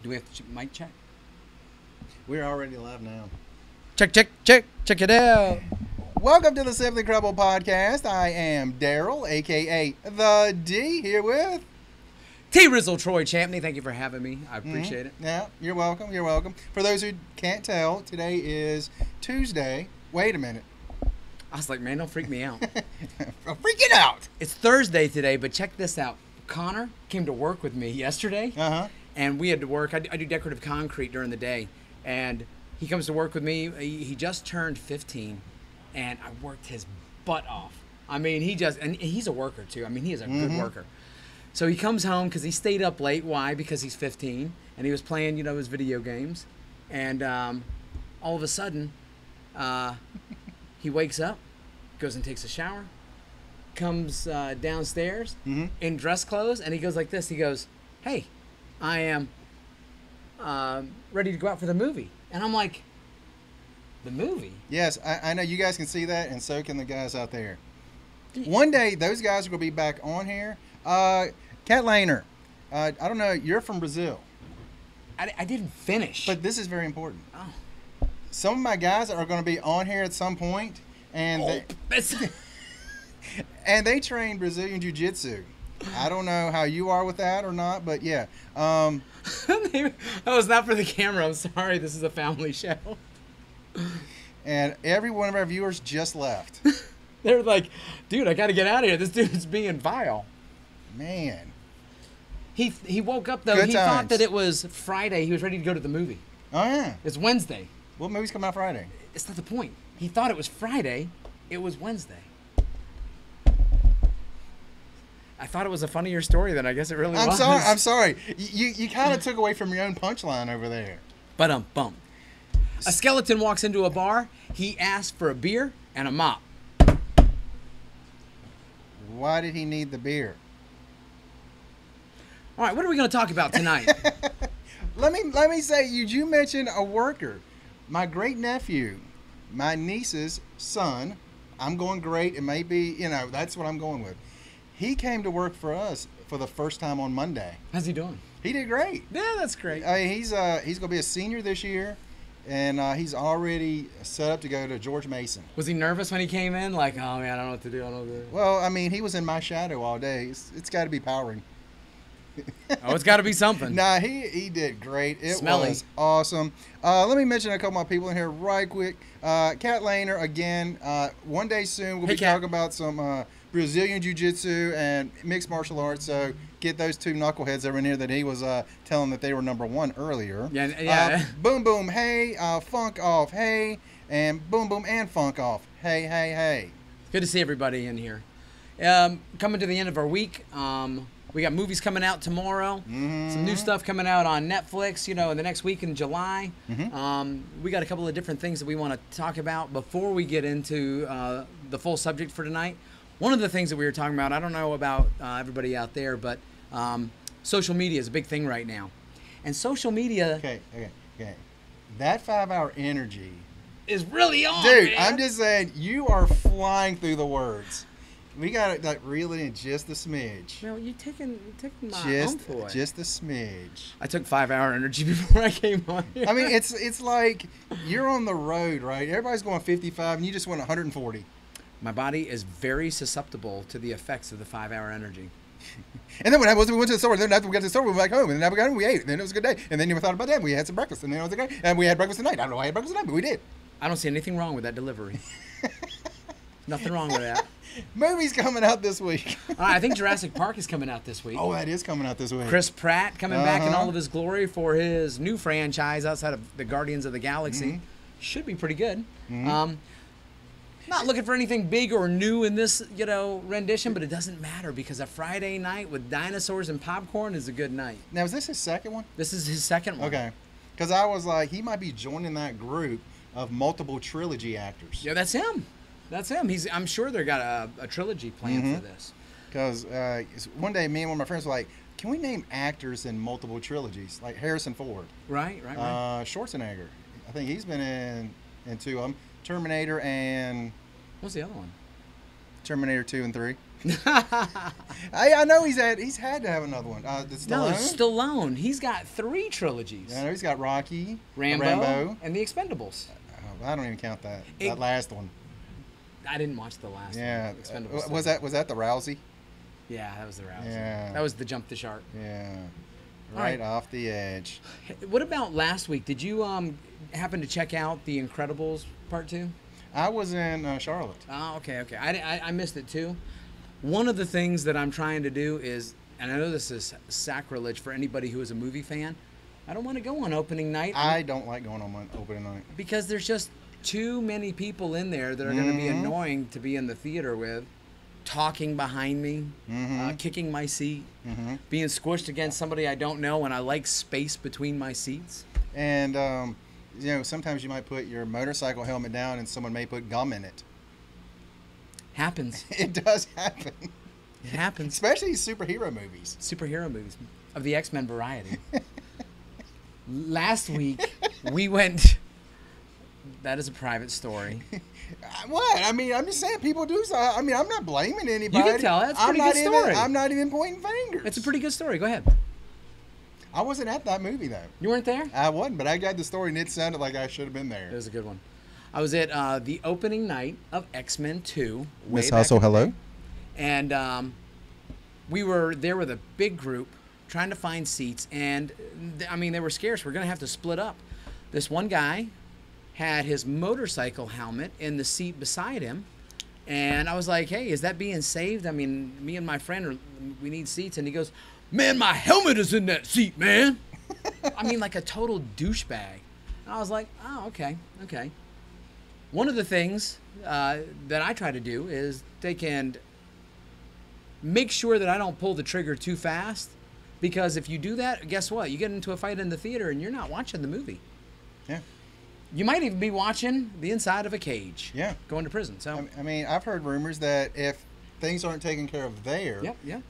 Do we have to mic check? We're already live now. Check it out. Welcome to the Simply Credible podcast. I am Daryl, aka the D, here with T. Rizzle Troy Champney. Thank you for having me. I appreciate it. Yeah, you're welcome. You're welcome. For those who can't tell, today is Tuesday. Wait a minute. I was like, man, don't freak me out. I'm freaking out. It's Thursday today, but check this out. Connor came to work with me yesterday, and we had to work. I do decorative concrete during the day, and he comes to work with me. He just turned 15, and I worked his butt off. I mean, and he's a worker too. I mean, he is a good worker. So he comes home because he stayed up late. Why? Because he's 15, and he was playing, his video games, and all of a sudden, he wakes up, goes and takes a shower, comes downstairs in dress clothes, and he goes like this. He goes, "Hey, I am ready to go out for the movie." And I'm like, "The movie?" Yes, I know you guys can see that, and so can the guys out there. One day, those guys are going to be back on here. Cat Laner, I don't know, you're from Brazil. I didn't finish. But this is very important. Oh. Some of my guys are going to be on here at some point, and they train Brazilian Jiu-Jitsu. I don't know how you are with that or not, but yeah. That was not for the camera. I'm sorry. This is a family show. And every one of our viewers just left. They're like, "Dude, I got to get out of here. This dude's being vile." Man. He woke up, though. Good He times. thought that it was Friday. He was ready to go to the movie. Oh, yeah. It's Wednesday. What movie's coming out Friday? It's not the point. He thought it was Friday. It was Wednesday. I thought it was a funnier story than I guess it really was. I'm sorry. You kind of took away from your own punchline over there. But bump. A skeleton walks into a bar. He asks for a beer and a mop. Why did he need the beer? All right, what are we going to talk about tonight? Let me say, you mentioned a worker. My great nephew, my niece's son. I'm going great. It may be, that's what I'm going with. He came to work for us for the first time on Monday. How's he doing? He did great. Yeah, that's great. I mean, he's going to be a senior this year, and he's already set up to go to George Mason. Was he nervous when he came in? Like, oh man, I don't know what to do. I don't know what to do. Well, I mean, he was in my shadow all day. It's got to be powering. Oh, it's got to be something. Nah, he did great. It Smelly. was awesome. Let me mention a couple of my people in here right quick. Cat Laner, again, one day soon we'll be talking about some Brazilian Jiu-Jitsu and mixed martial arts. So get those two knuckleheads over in here that he was telling that they were #1 earlier. Yeah. Boom, boom, hey. Funk off, hey. And boom, boom, and funk off. Hey, hey, hey. Good to see everybody in here. Coming to the end of our week. We got movies coming out tomorrow. Some new stuff coming out on Netflix, in the next week in July. We got a couple of different things that we want to talk about before we get into the full subject for tonight. One of the things that we were talking about, I don't know about everybody out there, but social media is a big thing right now. And social media... Okay. That 5-hour energy... is really on, Dude, man. I'm just saying, you are flying through the words. We got to reel it in just a smidge. No, you're taking my own for it. Just a smidge. I took 5-hour energy before I came on here. I mean, it's like you're on the road, right? Everybody's going 55, and you just went 140. My body is very susceptible to the effects of the 5-hour energy. And then what happened was we went to the store, and then after we got to the store, we went back home, and then after we got home, we ate, and then it was a good day. And then you thought about that, we had some breakfast, and then it was okay. And we had breakfast tonight. I don't know why I had breakfast tonight, but we did. I don't see anything wrong with that delivery. Nothing wrong with that. Movies coming out this week. I think Jurassic Park is coming out this week. Oh, that is coming out this week. Chris Pratt coming back in all of his glory for his new franchise outside of the Guardians of the Galaxy. Should be pretty good. Not looking for anything big or new in this, rendition, but it doesn't matter because a Friday night with dinosaurs and popcorn is a good night. Now, is this his second one? This is his second one. Okay. Because I was like, he might be joining that group of multiple trilogy actors. Yeah, that's him. That's him. I'm sure they got a trilogy planned for this. Because one day, me and one of my friends were like, can we name actors in multiple trilogies? Like Harrison Ford. Right. Schwarzenegger. I think he's been in two of them. Terminator and... What's the other one? Terminator 2 and 3. I know he's had to have another one. Stallone? No, Stallone. He's got 3 trilogies. Yeah, I know he's got Rocky, Rambo, and The Expendables. I don't even count that. That last one. I didn't watch the last one. Yeah. Expendables. Was that the Rousey? Yeah, that was the Rousey. Yeah. That was the jump the shark. Yeah. Right off the edge. What about last week? Did you happen to check out The Incredibles Part 2? I was in Charlotte. Oh, okay. I missed it too. One of the things that I'm trying to do is, and I know this is sacrilege for anybody who is a movie fan, I don't want to go on opening night. I don't like going on opening night. Because there's just too many people in there that are going to be annoying to be in the theater with, talking behind me, kicking my seat, being squished against somebody I don't know, and I like space between my seats. And, sometimes you might put your motorcycle helmet down and someone may put gum in it. Happens. It does happen. It happens. Especially superhero movies. Superhero movies of the X-Men variety. Last week, we went... That is a private story. What? I mean, I'm just saying people do so. I mean, I'm not blaming anybody. You can tell. That's a pretty good story. I'm not even pointing fingers. It's a pretty good story. Go ahead. I wasn't at that movie, though. You weren't there? I wasn't, but I got the story, and it sounded like I should have been there. It was a good one. I was at the opening night of X-Men 2. Miss Hustle, hello. And we were there with a big group trying to find seats. And, they were scarce. We're going to have to split up. This one guy had his motorcycle helmet in the seat beside him. And I was like, hey, is that being saved? I mean, me and my friend, we need seats. And he goes, man, my helmet is in that seat, man. Like a total douchebag. And I was like, oh, okay. One of the things that I try to do is take and make sure that I don't pull the trigger too fast. Because if you do that, guess what? You get into a fight in the theater and you're not watching the movie. Yeah. You might even be watching the inside of a cage. Yeah. Going to prison. So I've heard rumors that if things aren't taken care of there,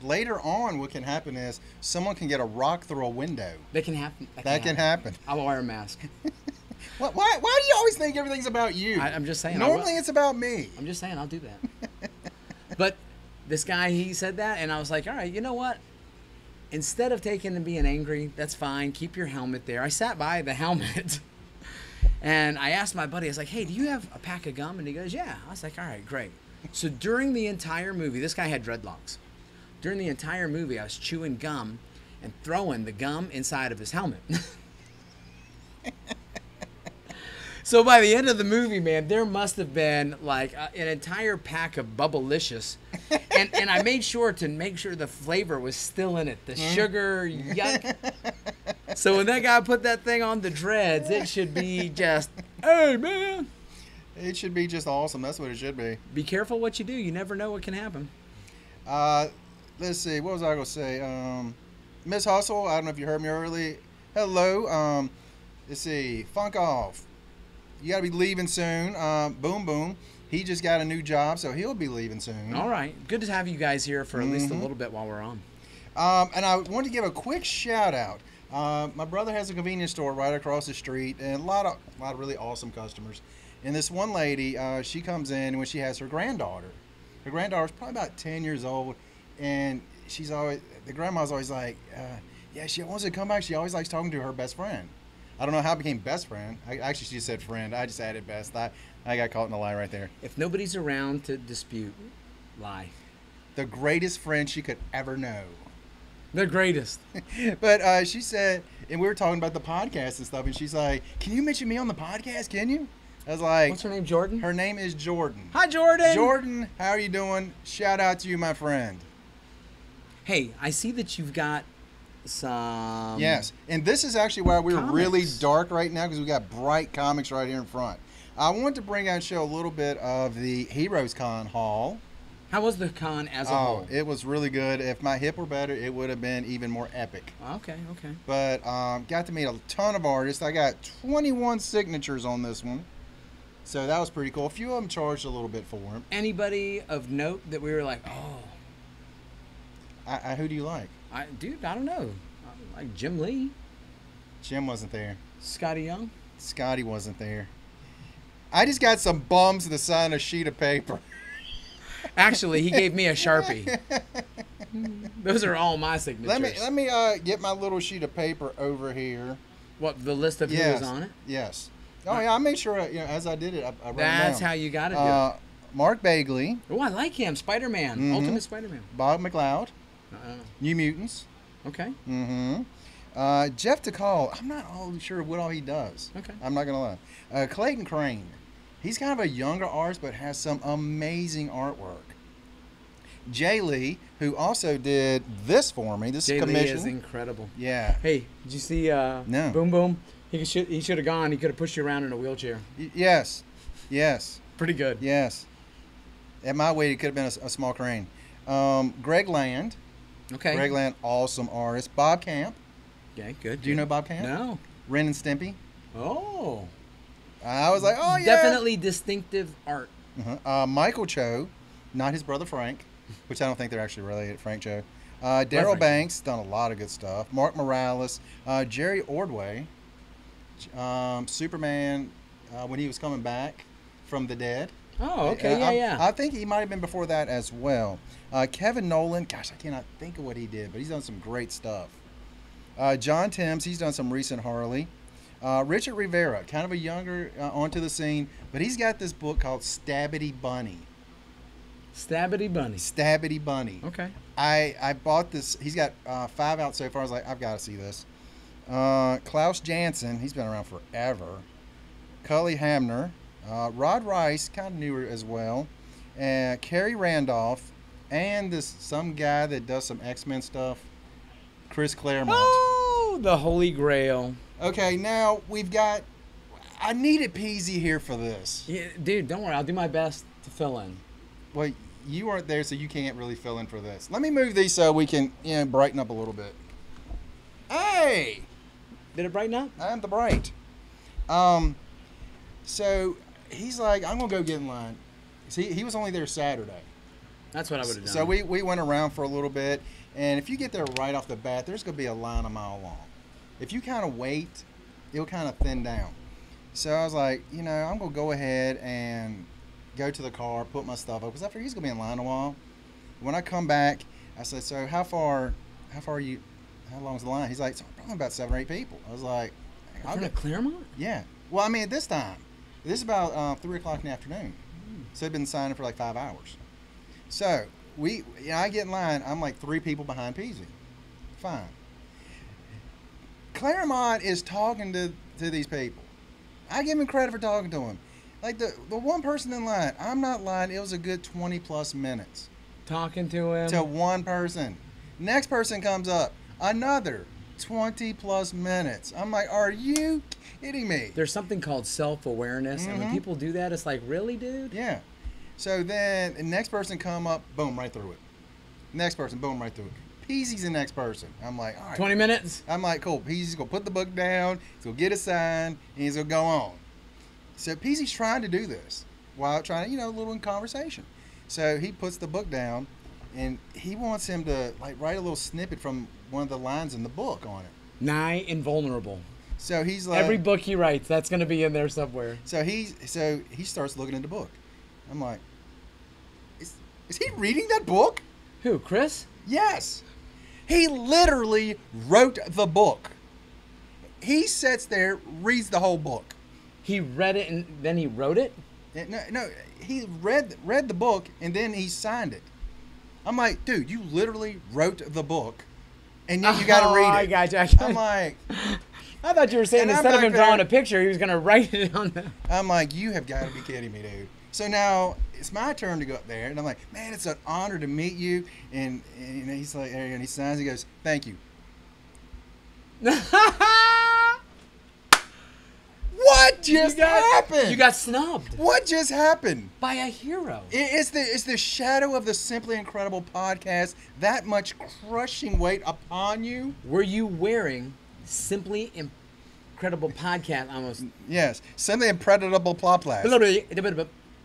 later on what can happen is someone can get a rock through a window. That can happen. That can happen. I'll wear a mask. Why do you always think everything's about you? I'm just saying. Normally it's about me. I'm just saying I'll do that. But this guy, he said that, and I was like, all right, you know what? Instead of taking and being angry, that's fine. Keep your helmet there. I sat by the helmet. And I asked my buddy, I was like, hey, do you have a pack of gum? And he goes, yeah. I was like, all right, great. So during the entire movie, this guy had dreadlocks. During the entire movie, I was chewing gum and throwing the gum inside of his helmet. So by the end of the movie, man, there must have been like an entire pack of Bubblicious. And I made sure the flavor was still in it. The sugar, yuck. So when that guy put that thing on the dreads, it should be just, hey, man. It should be just awesome. That's what it should be. Be careful what you do. You never know what can happen. Let's see. What was I going to say? Miss Hustle, I don't know if you heard me early. Hello. Let's see. Funk Off. You got to be leaving soon. Boom Boom. He just got a new job, so he'll be leaving soon. All right. Good to have you guys here for at least a little bit while we're on. And I want to give a quick shout out. My brother has a convenience store right across the street, and a lot of really awesome customers. And this one lady, she comes in when she has her granddaughter. Her granddaughter's probably about 10 years old, and the grandma's always like, yeah, she wants to come back. She always likes talking to her best friend. I don't know how it became best friend. Actually, she said friend. I just added best. I got caught in a lie right there. If nobody's around to dispute, lie. The greatest friend she could ever know. The greatest. But she said, and we were talking about the podcast and stuff, and she's like, can you mention me on the podcast, can you? I was like... What's her name, Jordan? Her name is Jordan. Hi, Jordan! Jordan, how are you doing? Shout out to you, my friend. Hey, I see that you've got some... Yes, and this is actually why we're comics. Really dark right now, because we got bright comics right here in front. I wanted to bring out and show a little bit of the Heroes Con haul. How was the con as a whole? It was really good. If my hip were better, it would have been even more epic. Okay. But got to meet a ton of artists. I got 21 signatures on this one. So that was pretty cool. A few of them charged a little bit for them. Anybody of note that we were like, oh. Who do you like? I don't know. I like Jim Lee. Jim wasn't there. Scotty Young. Scotty wasn't there. I just got some bums to sign a sheet of paper. Actually, he gave me a Sharpie. Those are all my signatures. Let me get my little sheet of paper over here. What, the list of who was on it? Yes. Oh yeah, I made sure as I did it, I wrote That's down. how you got to do it. Mark Bagley. Oh, I like him. Spider-Man. Ultimate Spider-Man. Bob McLeod. Uh-oh. New Mutants. Okay. Jeff DeCall. I'm not all sure what all he does. Okay. I'm not gonna lie. Clayton Crane. He's kind of a younger artist, but has some amazing artwork. Jay Lee, who also did this for me. This is commission. Jay Lee is incredible. Yeah. Hey, did you see no. Boom Boom? He should have gone. He could have pushed you around in a wheelchair. Yes. Pretty good. Yes. At my weight, it could have been a small crane. Greg Land. Okay. Greg Land, awesome artist. Bob Camp. Okay, good. Do you know Bob Camp? No. Ren and Stimpy. Oh. I was like, oh yeah. Definitely distinctive art. Michael Cho, not his brother Frank, which I don't think they're actually related. Frank Cho. Daryl Banks, done a lot of good stuff. Mark Morales. Jerry Ordway. Superman, when he was coming back from the dead. Oh, okay, yeah. I think he might have been before that as well. Kevin Nolan, gosh, I cannot think of what he did, but he's done some great stuff. John Timms, he's done some recent Harley. Richard Rivera, kind of a younger onto the scene, but he's got this book called Stabbity Bunny. Stabbity Bunny. Stabbity Bunny. Okay. I bought this. He's got 5 out so far. I was like, I've got to see this. Klaus Janson, he's been around forever. Cully Hamner. Rod Rice, kind of newer as well. And Kerry Randolph. And some guy that does some X-Men stuff. Chris Claremont. Oh, the Holy Grail. Okay, now we've got... I needed Peasy here for this. Yeah, dude, don't worry. I'll do my best to fill in. Well, you weren't there, so you can't really fill in for this. Let me move these so we can brighten up a little bit. Hey! Did it brighten up? I'm the bright. So he's like, I'm going to go get in line. See, he was only there Saturday. That's what I would have done. So we went around for a little bit, and if you get there right off the bat, there's going to be a line a mile long. If you kind of wait, it'll kind of thin down. So I was like, I'm going to go ahead and go to the car, put my stuff up, because I figured he's going to be in line a while. When I come back, I said, so how long is the line? He's like, so probably about 7 or 8 people. I was like, I'll go to Claremont? Yeah. Well, I mean, at this time, this is about 3 o'clock in the afternoon. So they've been signing for like 5 hours. So I get in line. I'm like 3 people behind Peasy. Fine. Claremont is talking to these people. I give him credit for talking to him. Like the one person in line, I'm not lying, it was a good 20 plus minutes. Talking to him? To one person. Next person comes up, another 20 plus minutes. I'm like, are you kidding me? There's something called self-awareness, and when people do that, it's like, really, dude? Yeah. So then the next person come up, boom, right through it. Next person, boom, right through it. Peasy's the next person. I'm like, all right. 20 minutes? I'm like, cool. Peasy's going to put the book down. He's going to get a sign. And he's going to go on. So Peasy's trying to do this while trying to, a little in conversation. So he puts the book down, and he wants him to, write a little snippet from one of the lines in the book on it. Nigh invulnerable. So he's like... Every book he writes, that's going to be in there somewhere. So he starts looking at the book. I'm like, is he reading that book? Who, Chris? Yes. He literally wrote the book. He sits there, reads the whole book. He read it and then he wrote it? No, he read the book and then he signed it. I'm like, dude, you literally wrote the book and yet you got to read it. I got you. I'm like... I thought you were saying instead of him drawing a picture, he was going to write it on the... I'm like, you have got to be kidding me, dude. So now it's my turn to go up there, and I'm like, man, it's an honor to meet you. And he's like, and he signs, he goes, thank you. What just happened? You got snubbed. What just happened? By a hero. It's the shadow of the Simply Incredible podcast that much crushing weight upon you. Were you wearing Simply Incredible podcast almost? Yes, Simply Incredible Ploplas.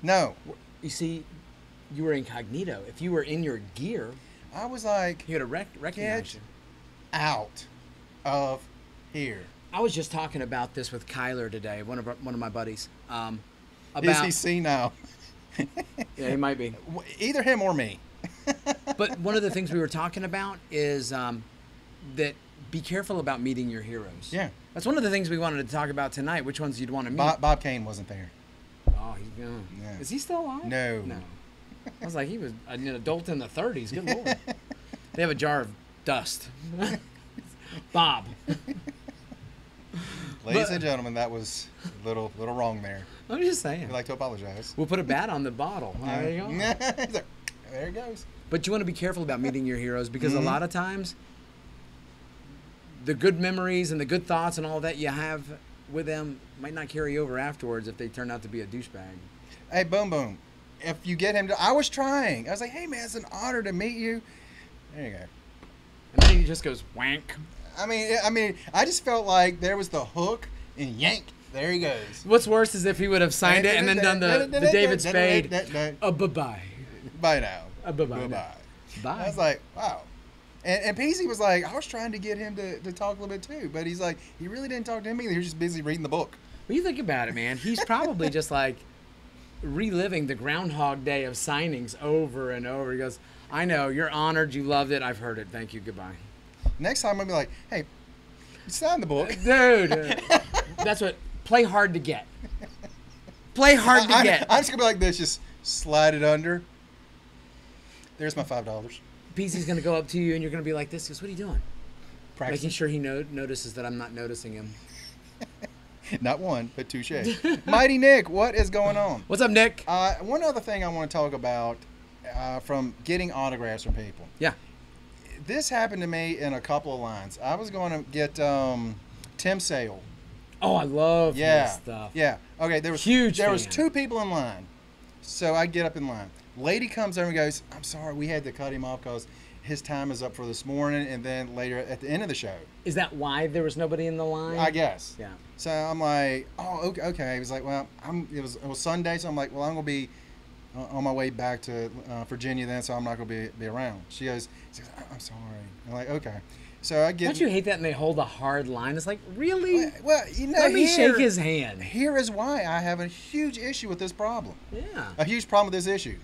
No. You see, you were incognito. If you were in your gear, I was like, you would have recognized you. Out of here. I was just talking about this with Kyler today, one of my buddies. Is he senile? Yeah, he might be. Either him or me. But one of the things we were talking about is that be careful about meeting your heroes. Yeah. That's one of the things we wanted to talk about tonight, which ones you'd want to meet. Bob Kane wasn't there. Oh, he's gone. Yeah. Is he still alive? No. No. I was like, he was an adult in the 30s. Good Lord. They have a jar of dust. Bob. Ladies and gentlemen, that was a little wrong there. I'm just saying. We'd like to apologize. We'll put a bat on the bottle. There you go. There it goes. But you want to be careful about meeting your heroes because a lot of times the good memories and the good thoughts and all that you have with them might not carry over afterwards if they turn out to be a douchebag. Hey, Boom Boom, if you get him to... I was trying. I was like, hey, man, it's an honor to meet you. There you go. And then he just goes, wank. I mean, I just felt like there was the hook and yank. There he goes. What's worse is if he would have signed it and then done the David Spade. Bye-bye. Bye now. Bye-bye. Bye. I was like, wow. And Peasy was like, I was trying to get him to talk a little bit too, but he's like, he really didn't talk to him either. He was just busy reading the book. When you think about it, man, he's probably just like reliving the Groundhog Day of signings over and over. He goes, I know, you're honored, you loved it, I've heard it, thank you, goodbye. Next time I'll be like, hey, you signed the book. Dude, that's what, play hard to get. Play hard to get. I'm just going to be like this, just slide it under. There's my $5. Peasy's going to go up to you and you're going to be like this. He goes, what are you doing? Practicing. Making sure he notices that I'm not noticing him. Not one, but touche. Mighty Nick, what is going on? What's up, Nick? One other thing I want to talk about from getting autographs from people. Yeah. This happened to me in a couple of lines. I was going to get Tim Sale. Oh, I love this stuff. Yeah. Okay, there was two people in line. So I get up in line. Lady comes over and goes, I'm sorry, we had to cut him off because his time is up for this morning and then later at the end of the show. Is that why there was nobody in the line? I guess. Yeah. So I'm like, oh, okay. He was like, well, it was Sunday, so I'm like, well, I'm going to be on my way back to Virginia then, so I'm not going to be around. She goes, I'm sorry. I'm like, okay. So I get. Don't you hate that? And they hold a hard line. It's like, really? Well, you know, let me shake his hand. Here is why I have a huge issue with this problem. Yeah. A huge problem with this issue.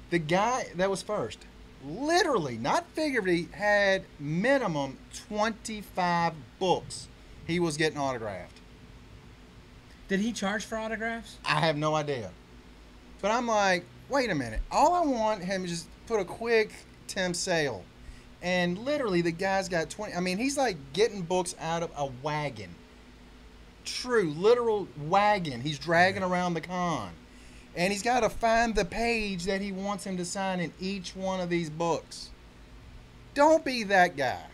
The guy that was first, literally, not figuratively, had minimum 25 books he was getting autographed. Did he charge for autographs? I have no idea. But I'm like, wait a minute. All I want him is just put a quick Tim Sale. And literally, the guy's got 20. I mean, he's like getting books out of a wagon. True, literal wagon. He's dragging around the con. And he's got to find the page that he wants him to sign in each one of these books. Don't be that guy.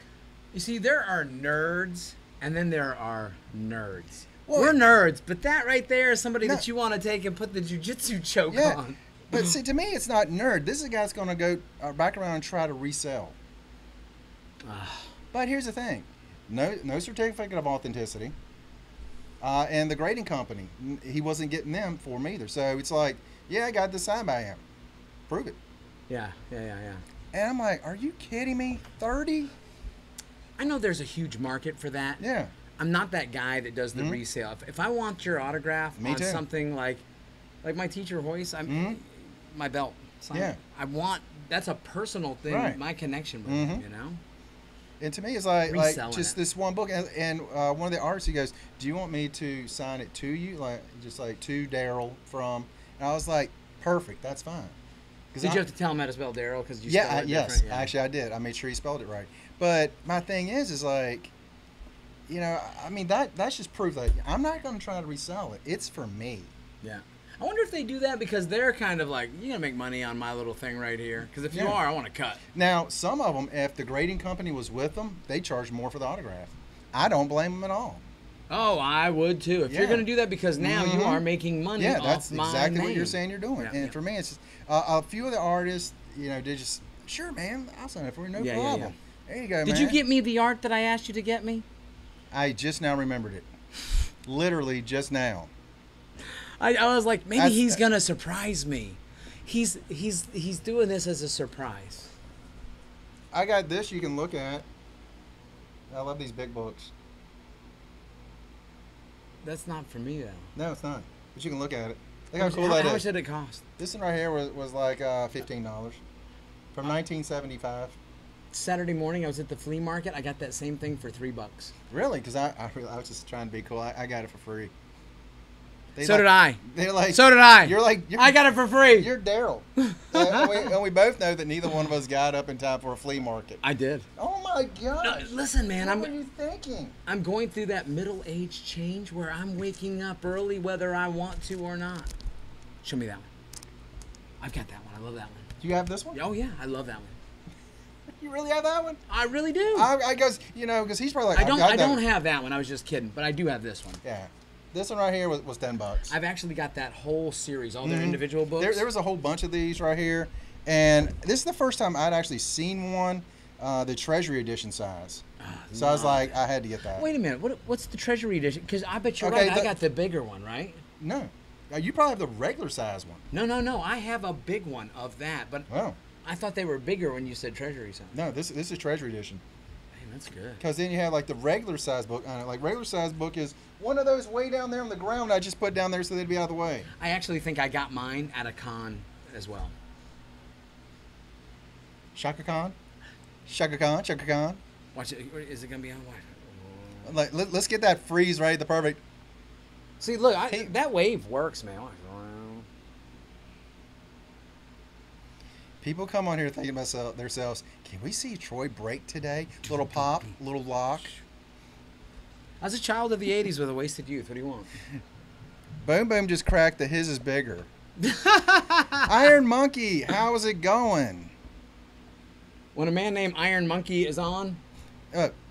You see, there are nerds, and then there are nerds. Well, we're nerds, but that right there is somebody that you want to take and put the jiu-jitsu choke on. But see, to me, it's not nerd. This is a guy that's going to go back around and try to resell. But here's the thing. No certificate of authenticity. And the grading company, he wasn't getting them for me either. So it's like, yeah, I got this signed by him. Prove it. Yeah. And I'm like, are you kidding me? 30? I know there's a huge market for that. Yeah. I'm not that guy that does the resale. If I want your autograph on something like my teacher voice, my belt. Yeah. That's a personal thing, right. My connection with him, you know? And to me, it's like just this one book. And one of the artists, he goes, do you want me to sign it to you? Just to Daryl from. And I was like, perfect. That's fine. Did you have to tell him how to spell Daryl? Because yes. Yeah. Actually, I did. I made sure he spelled it right. But my thing is like, you know, I mean, that's just proof that I'm not going to try to resell it. It's for me. Yeah. I wonder if they do that because they're kind of like, you're going to make money on my little thing right here. Because if you are, I want to cut. Now, some of them, if the grading company was with them, they charge more for the autograph. I don't blame them at all. Oh, I would too. If you're going to do that because now you are making money off my name. Yeah, that's exactly what you're saying you're doing. And for me, it's just, a few of the artists, you know, they just, sure, man, I'll sign it for you, no problem. Yeah. There you go, man. Did you get me the art that I asked you to get me? I just now remembered it. Literally just now. I was like, maybe he's gonna surprise me. He's doing this as a surprise. I got this you can look at. I love these big books. That's not for me though. No, it's not. But you can look at it. Look how cool that is. How much did it cost? This one right here was like $15 from 1975. Saturday morning, I was at the flea market. I got that same thing for $3. Really? Because I was just trying to be cool. I got it for free. So did I. They're like. So did I. I got it for free. You're Daryl. and we both know that neither one of us got up in time for a flea market. I did. Oh my God! No, listen, man. What were you thinking? I'm going through that middle age change where I'm waking up early whether I want to or not. Show me that one. I've got that one. I love that one. Do you have this one? Oh yeah, I love that one. You really have that one? I really do. I guess because he's probably like. I don't have that one. I was just kidding, but I do have this one. Yeah. This one right here was $10. I've actually got that whole series, all their individual books. There was a whole bunch of these right here, and this is the first time I'd actually seen one, the Treasury Edition size. So I was like, I had to get that. Wait a minute, what's the Treasury Edition? Because I bet you're right. I got the bigger one, right? No, you probably have the regular size one. No. I have a big one of that, but I thought they were bigger when you said Treasury size. No, this is Treasury Edition. That's good. Because then you have like the regular size book on it. Like regular size book is one of those way down there on the ground I just put down there so they'd be out of the way. I actually think I got mine at a con as well. Shaka Khan? Shaka Khan? Shaka Khan? Watch it. Is it going to be on what? Like, let's get that freeze right, the perfect. See, look, that wave works, man. People come on here thinking about themselves, can we see Troy break today? Little pop, little lock. I was a child of the 80s with a wasted youth. What do you want? Boom Boom just cracked the his is bigger. Iron Monkey, how is it going? When a man named Iron Monkey is on?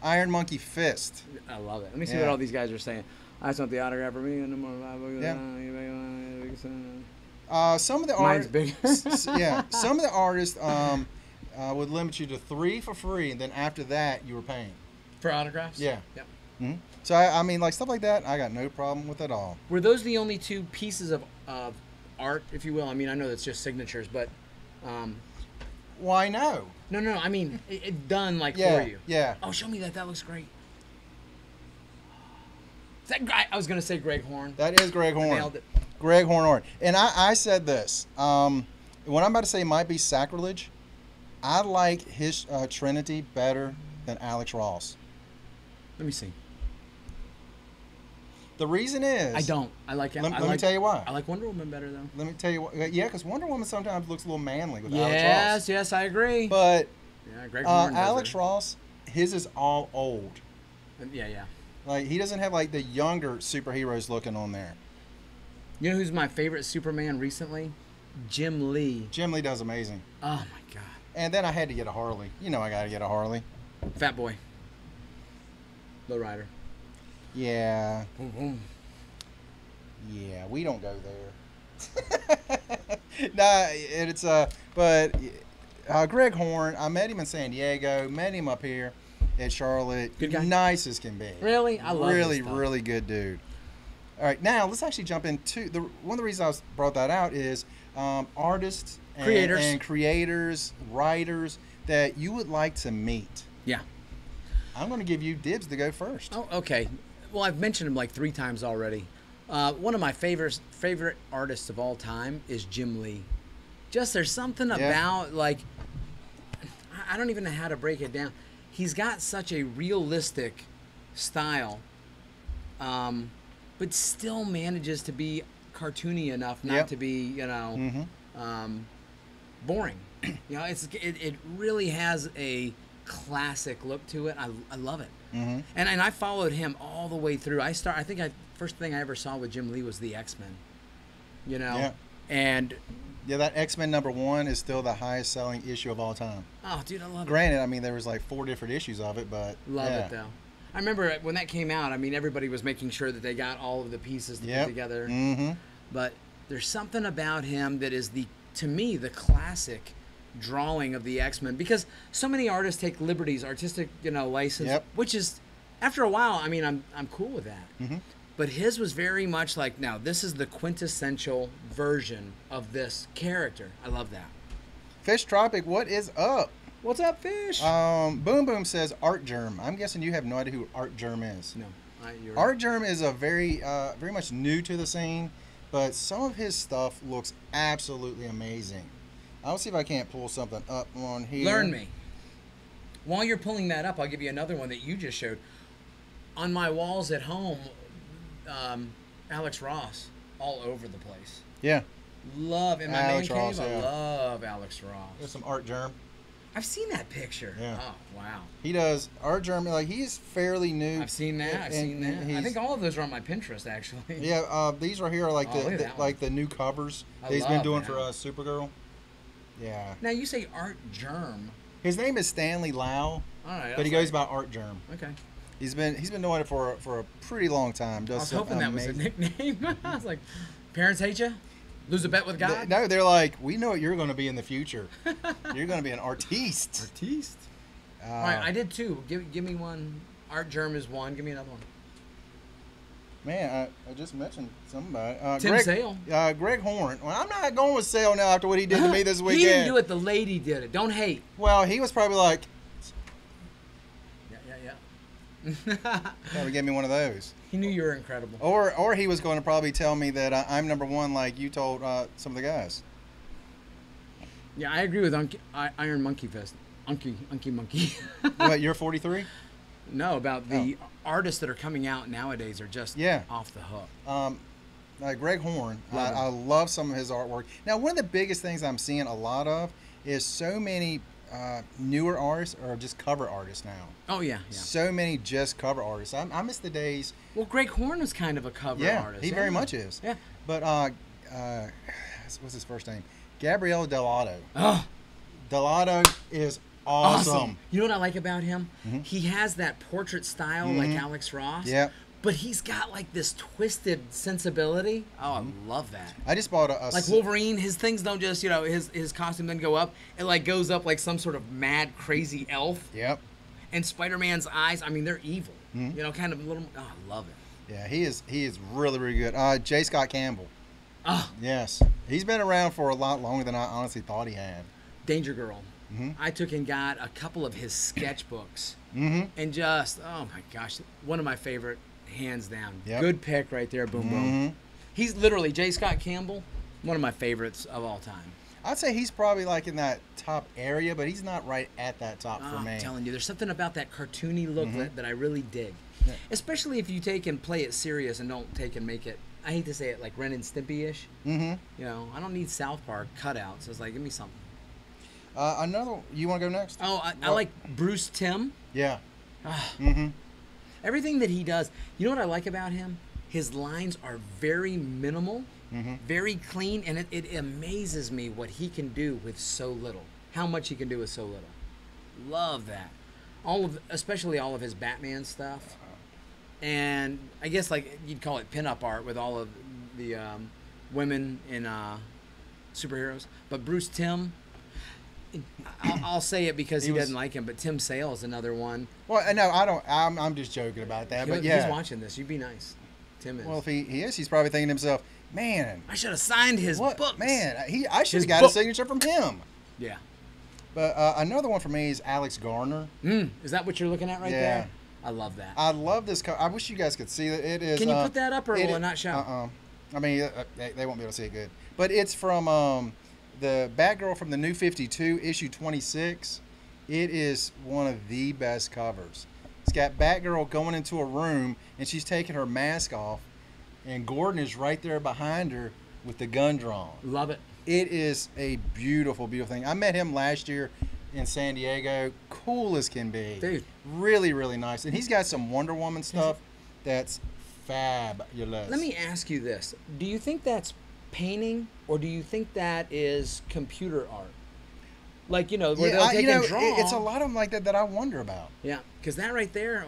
Iron Monkey Fist. I love it. Let me see what all these guys are saying. I just want the autograph for me. Some of the Mine's bigger. Some of the artists would limit you to 3 for free, and then after that you were paying for autographs. Yeah. Yep. Mm-hmm. So I mean, like stuff like that, I got no problem with at all. Were those the only 2 pieces of art, if you will? I mean, I know that's just signatures, but why no? No. I mean, it done for you. Yeah. Oh, show me that. That looks great. Is that I was gonna say Greg Horn. That is Greg Horn. I nailed it. Greg Horn. And I said this. What I'm about to say might be sacrilege. I like his Trinity better than Alex Ross. Let me see. The reason is... I don't. I like it. Let me tell you why. I like Wonder Woman better, though. Let me tell you why. Yeah, because Wonder Woman sometimes looks a little manly with Alex Ross. Yes, I agree. But Greg Horn Alex Ross, his is all old. Yeah. Like, he doesn't have, like, the younger superheroes looking on there. You know who's my favorite Superman recently? Jim Lee. Jim Lee does amazing. Oh, my God. And then I had to get a Harley. You know I got to get a Harley. Fat Boy. Low Rider. Yeah. Boom. Yeah, we don't go there. Nah, it's but Greg Horn, I met him in San Diego, met him up here at Charlotte. Good guy. Nice as can be. Really? I love really good dude. All right, now let's actually jump into one of the reasons I brought that out is artists and creators, writers that you would like to meet. Yeah. I'm going to give you dibs to go first. Oh, okay. Well, I've mentioned him like 3 times already. One of my favorite artists of all time is Jim Lee. Just there's something about, like, I don't even know how to break it down. He's got such a realistic style, but still manages to be cartoony enough not to be, boring. It really has a classic look to it. I love it. Mm-hmm. And I followed him all the way through. First thing I ever saw with Jim Lee was the X-Men. And that X-Men #1 is still the highest selling issue of all time. Oh, dude, I love it. Granted, I mean there was like 4 different issues of it, but love it though. I remember when that came out. I mean, everybody was making sure that they got all of the pieces to put together. Mm-hmm. But there's something about him that is to me the classic drawing of the X-Men, because so many artists take liberties, artistic, license, which is, after a while, I mean, I'm cool with that. Mm-hmm. But his was very much like, now this is the quintessential version of this character. I love that. Fish Tropic, what is up? What's up, Fish? Boom Boom says Art Germ. I'm guessing you have no idea who Art Germ is. No. Art Germ is a very much new to the scene. but some of his stuff looks absolutely amazing. I'll see if I can't pull something up on here. Learn me. While you're pulling that up, I'll give you another one that you just showed. On my walls at home, Alex Ross all over the place. Yeah. Love, in my Alex man Ross, cave, yeah. I love Alex Ross. There's some Art Germ. I've seen that picture. Yeah. Oh, wow. He does. Art Germ, like, he's fairly new. I've seen that. I've seen that. I think all of those are on my Pinterest, actually. Yeah, these right here are like the new covers I he's been love doing that. for Supergirl. Yeah. Now, you say Art Germ. His name is Stanley Lau, All right. but he goes by Art Germ. Okay. He's been doing it for a pretty long time. I was hoping that was a nickname. I was like, parents hate you? Lose a bet with God? No, they're like, we know what you're going to be in the future. You're going to be an artiste. Artiste. All right, I did two. Give me one. Art Germ is one. Give me another one. Man, I just mentioned somebody. Tim Sale. Greg Horn. Well, I'm not going with Sale now after what he did to me this weekend. He didn't do it. The lady did it. Don't hate. Well, he was probably like, yeah. probably give me one of those. He knew you were incredible. Or he was going to probably tell me that I'm number one like you told some of the guys. Yeah, I agree with Iron Monkey Fist. Unky Monkey. What, you're 43? No, about the artists that are coming out nowadays are just off the hook. Greg Horn, I love some of his artwork. Now, one of the biggest things I'm seeing a lot of is so many newer artists are just cover artists now. Oh, yeah. So many just cover artists. I miss the days. Well, Greg Horn was kind of a cover artist. He very much is. Yeah. But what's his first name? Gabriel Dell'Otto. Oh. Dell'Otto is awesome. You know what I like about him? Mm-hmm. He has that portrait style like Alex Ross. Yeah. But he's got like this twisted sensibility. Oh, I love that. I just bought a like Wolverine. His things don't just, his costume doesn't go up. It like goes up like some sort of mad, crazy elf. Yep. And Spider-Man's eyes, I mean, they're evil. Mm-hmm. Kind of a little. Oh, I love it. Yeah, he is really, really good. J. Scott Campbell. Oh. Yes. He's been around for a lot longer than I honestly thought he had. Danger Girl. Mm-hmm. I took and got a couple of his sketchbooks. Mm-hmm. And just, oh my gosh, one of my favorite, hands down. Yep. Good pick right there, boom, boom. He's literally, J. Scott Campbell, one of my favorites of all time. I'd say he's probably like in that top area, but he's not right at that top for me. I'm telling you, there's something about that cartoony look that I really dig. Yeah. Especially if you take and play it serious and don't take and make it, I hate to say it, like Ren and Stimpy-ish. Mm-hmm. I don't need South Park cutouts. It's like, give me something. You want to go next? Oh, I like Bruce Timm. Yeah. Everything that he does, you know what I like about him? His lines are very minimal, very clean, and it amazes me what he can do with so little. How much he can do with so little. Love that. Especially all of his Batman stuff. And I guess like you'd call it pinup art with all of the women in superheroes. But Bruce Timm, I'll say it because he doesn't like him, but Tim Sale is another one. Well, no, I don't. I'm just joking about that. But yeah, he's watching this. You'd be nice. Tim is. Well, if he is, he's probably thinking to himself, "Man, I should have signed his books. Man, I should have got a signature from him." Yeah. But another one for me is Alex Garner. Is that what you're looking at right there? I love that. I love this. I wish you guys could see it. It is. Can you put that up, or will it not show? I mean, they won't be able to see it good. But it's from the Batgirl from the New 52, issue 26. It is one of the best covers. It's got Batgirl going into a room, and she's taking her mask off, and Gordon is right there behind her with the gun drawn. Love it. It is a beautiful, beautiful thing. I met him last year in San Diego. Cool as can be. Dude. Really, really nice. And he's got some Wonder Woman stuff that's fabulous. Let me ask you this. Do you think that's painting, or do you think that is computer art? Like, where they'll take and draw. It's a lot of them like that I wonder about. Yeah, because that right there,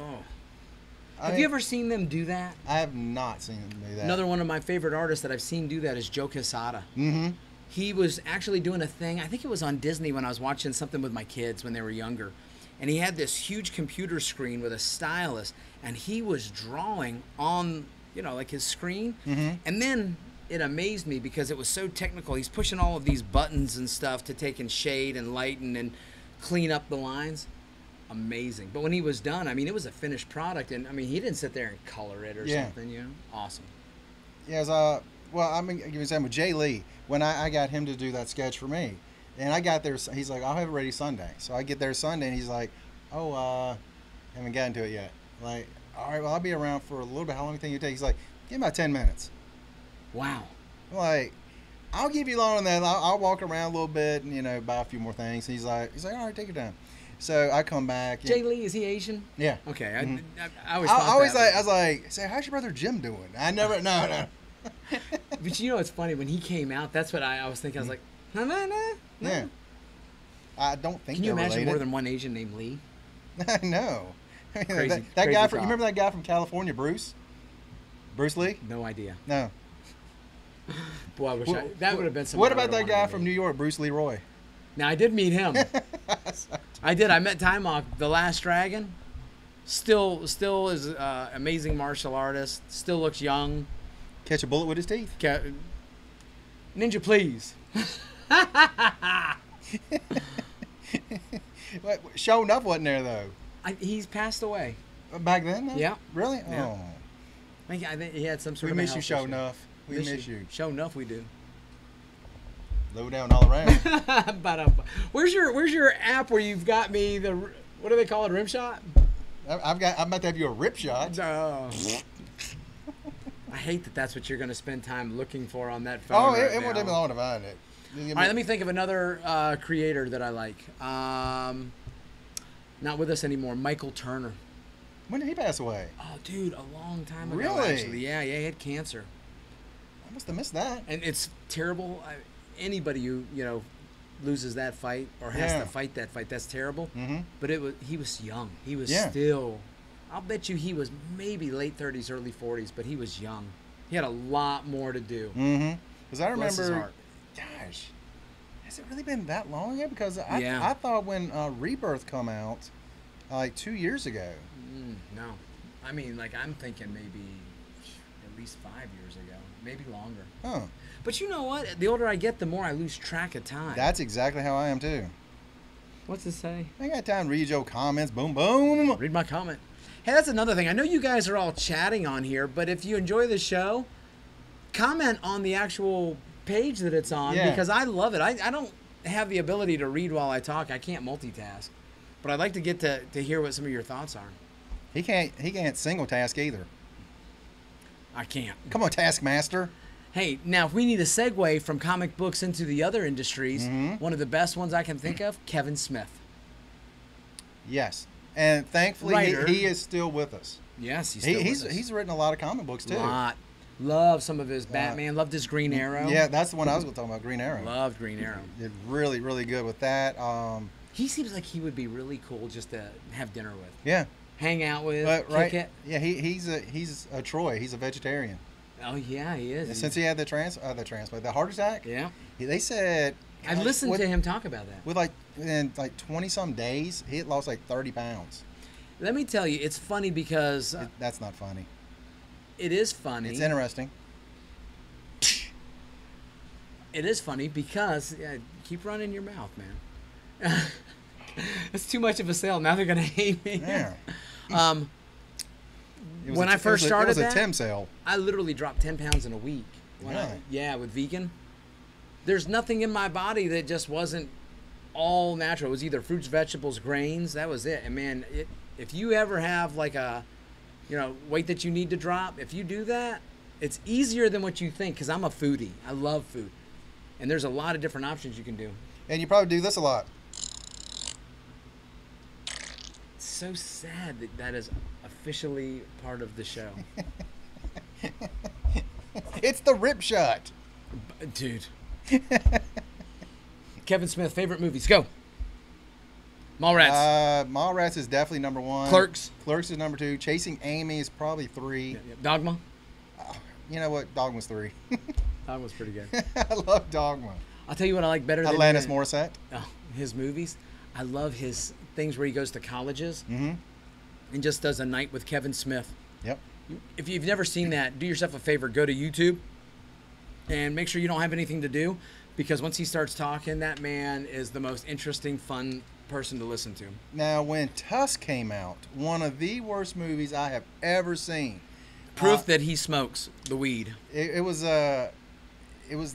Have you ever seen them do that? I have not seen them do that. Another one of my favorite artists that I've seen do that is Joe Quesada. Mm-hmm. He was actually doing a thing, I think it was on Disney when I was watching something with my kids when they were younger. And he had this huge computer screen with a stylus, and he was drawing on, like his screen. Mm-hmm. And then it amazed me because it was so technical. He's pushing all of these buttons and stuff to take and shade and lighten and clean up the lines. Amazing. But when he was done, I mean, it was a finished product, and I mean, he didn't sit there and color it or something, Awesome. Yeah, well, I'm going to give you an example. Jay Lee, when I got him to do that sketch for me, and I got there, he's like, I'll have it ready Sunday. So I get there Sunday, and he's like, haven't gotten to it yet. Like, all right, well, I'll be around for a little bit. How long do you think it takes? He's like, give me about 10 minutes. Wow. I'm like, I'll give you longer than that. I'll walk around a little bit and, buy a few more things. He's like, all right, take your time. So I come back. Jay Lee, is he Asian? Yeah. Okay. Mm-hmm. I was like, say, how's your brother Jim doing? No. But it's funny, when he came out, that's what I was thinking. I was like, no. Yeah. I don't think. Can you imagine related. more than one Asian named Lee? No. Crazy, that crazy guy thought. you remember that guy from California, Bruce Lee? No idea. No. Boy, I wish that would have been something. What about that guy from New York, Bruce Leroy? Now, I did meet him. I did. I met Timok, the Last Dragon. Still is an amazing martial artist. Still looks young. Catch a bullet with his teeth. Ninja, please. Show Enough wasn't there, though. He's passed away. Back then, though? Yeah. Really? Yeah. Oh. I think he had some sort We of. miss you, Show Enough. We miss you. Show Enough, we do. Low down all around. But where's your app where you've got me the, what do they call it, rim shot? I'm about to have you a rip shot. Oh. I hate that that's what you're going to spend time looking for on that phone. It won't take me long to find it. All right, let me think of another creator that I like. Not with us anymore. Michael Turner. When did he pass away? Oh, dude, a long time ago. Really? Actually, yeah, he had cancer. I must have missed that. And it's terrible. Anybody who loses that fight or has to fight that fight, that's terrible. Mm-hmm. But he was young. He was still. I'll bet you he was maybe late 30s, early 40s, but he was young. He had a lot more to do. Mm-hmm. Because I Bless his remember. heart. Gosh, has it really been that long yet? Because I thought when Rebirth come out, like 2 years ago. No, I mean, I'm thinking maybe at least 5 years ago, maybe longer. Huh. But you know what? The older I get, the more I lose track of time. That's exactly how I am too. What's it say? I ain't got time to read your comments. Boom, boom. Read my comment. Hey, that's another thing. I know you guys are all chatting on here, but if you enjoy the show, comment on the actual page that it's on because I love it. I don't have the ability to read while I talk. I can't multitask. But I'd like to get to hear what some of your thoughts are. He can't single task either. I can't. Come on, Taskmaster. Hey, now if we need a segue from comic books into the other industries, one of the best ones I can think of, Kevin Smith. Yes. And thankfully he is still with us. Yes, he's still with us. He's written a lot of comic books too. Love some of his Batman. Loved his Green Arrow. Yeah, that's the one I was going to talk about, Green Arrow. Loved Green Arrow. Did really, really good with that. He seems like he would be really cool just to have dinner with. Yeah. Hang out with, kick it. Yeah, he's a Troy. He's a vegetarian. Oh yeah, he is. And since he had the heart attack. Yeah. They said. I listened to him talk about that. With in 20-some days, he had lost 30 pounds. Let me tell you, it's funny because that's not funny. It is funny. It's interesting. It is funny because keep running your mouth, man. It's too much of a sale. Now they're gonna hate me. Yeah. When I first started, it was a Tim sale. I literally dropped 10 pounds in a week. With vegan. There's nothing in my body that just wasn't all natural. It was either fruits, vegetables, grains. That was it. And man, if you ever have a weight that you need to drop, if you do that, it's easier than what you think because I'm a foodie. I love food. And there's a lot of different options you can do. And you probably do this a lot. It's so sad that is officially part of the show. It's the rip shot. Dude. Kevin Smith, favorite movies. Go. Mallrats. Mallrats is definitely number 1. Clerks. Clerks is number 2. Chasing Amy is probably 3. Yeah. Dogma. You know what? Dogma's 3. Dogma's pretty good. I love Dogma. I'll tell you what I like better than Alanis Morissette. Oh, his movies. I love his things where he goes to colleges and just does a night with Kevin Smith. Yep. If you've never seen that, do yourself a favor. Go to YouTube and make sure you don't have anything to do because once he starts talking, that man is the most interesting, fun person to listen to. Now, when Tusk came out, one of the worst movies I have ever seen. Proof that he smokes the weed. It was